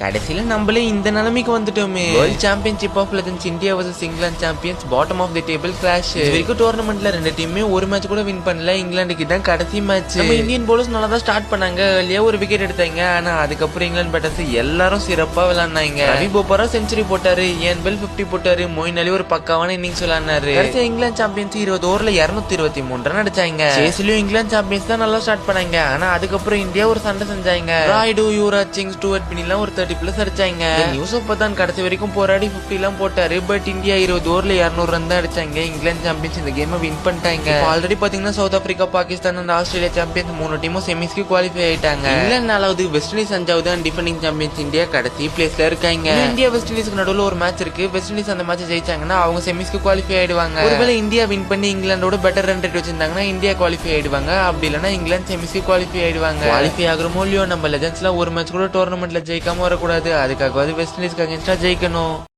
கடைசியில நம்மளே இந்த நிலைமைக்கு வந்துட்டோமே. World championship of legends India vs England champions bottom of the table clash. இது வரைக்கும் டோர்னமெண்ட்ல ரெண்டு டீமே ஒரு மேட்ச் கூட வின் பண்ணல. இங்கிலாந்துக்கு தான் கடைசி மேட்ச். நம்ம இந்தியன் போலர்ஸ் நல்லா தான் ஸ்டார்ட் பண்ணாங்க. வெளியே ஒரு விக்கெட் எடுத்தாங்க. ஆனா அதுக்கப்புறம் இங்கிலாந்து பேட்டர்ஸ் எல்லாரும் சிறப்பா விளையாடுனாங்க. ரவி போபாரா செஞ்சுரி போட்டாரு, இயன் பெல் 50 போட்டாரு, மொயின் அலி ஒரு பக்காவான இன்னிங்ஸ் விளையாடினாரு. கடைசியா இங்கிலாந்து சாம்பியன்ஸ் 20 ஓவர்ல 223 ரன் அடிச்சாங்க. சேஸ்லயும் இங்கிலாந்து சாம்பியன்ஸ் தான் நல்லா ஸ்டார்ட் பண்ணாங்க. ஆனா அதுக்கப்புறம் இந்தியா ஒரு சண்டை செஞ்சாங்க. ராய்டு, யுவராஜ் சிங், ஸ்டூவர்ட் பின்னிலாம் ஒரு 30+ அடிச்சாங்க. யூசுப் பதான் கடைசி வரைக்கும் போராடி 50 எல்லாம் போட்டாரு. பட் இந்தியா 20 ஓவர்ல 200 ரன் தான் அடிச்சாங்க. இங்கிலாந்து சாம்பியன்ஸ் இந்த கேமை வின் பண்ணிட்டாங்க. ஆல்ரெடி பாத்தீங்கன்னா south Africa, Pakistan and Australia champions 3 டீமும் செமிஸ்க்கு குவாலிஃபை ஆயிட்டாங்க. இங்கிலாந்து 4வது, வெஸ்ட் இண்டீஸ் 5வது அண்ட் டிஃபெண்டிங் சாம்பியன்ஸ் இந்தியா கடைசி பிளேஸ்ல இருக்காங்க. இந்தியா வெஸ்ட் இண்டீஸ்க்கு நடுவுல ஒரு மேட்ச் இருக்கு. வெஸ்ட் இண்டீஸ் அந்த மேட்ச் ஜெயிச்சாங்கன்னா அவங்க செமிஸ்க்கு குவாலிஃபை ஆயிடுவாங்க. ஒருவேளை இந்தியா வின் பண்ணி இங்கிலாந்தோட பெட்டர் ரன் ரேட் வச்சிருந்தாங்கன்னா இந்தியா குவாலிஃபை ஆயிடுவாங்க. அப்படி இல்லைன்னா இங்கிலாந்து செமிஸ்க்கு குவாலிஃபை ஆயிடுவாங்க. குவாலிஃபை ஆகுறமோ இல்லையோ, நம்ம லெஜெண்ட்ஸ்ல ஒரு மேட்ச் கூட டோர்னமெண்ட்ல ஜெயிக்காம வரக்கூடாது. அதுக்காகவாது வெஸ்ட் இண்டீஸ்க்கு அகேன்ஸ்டா ஜெயிக்கணும்.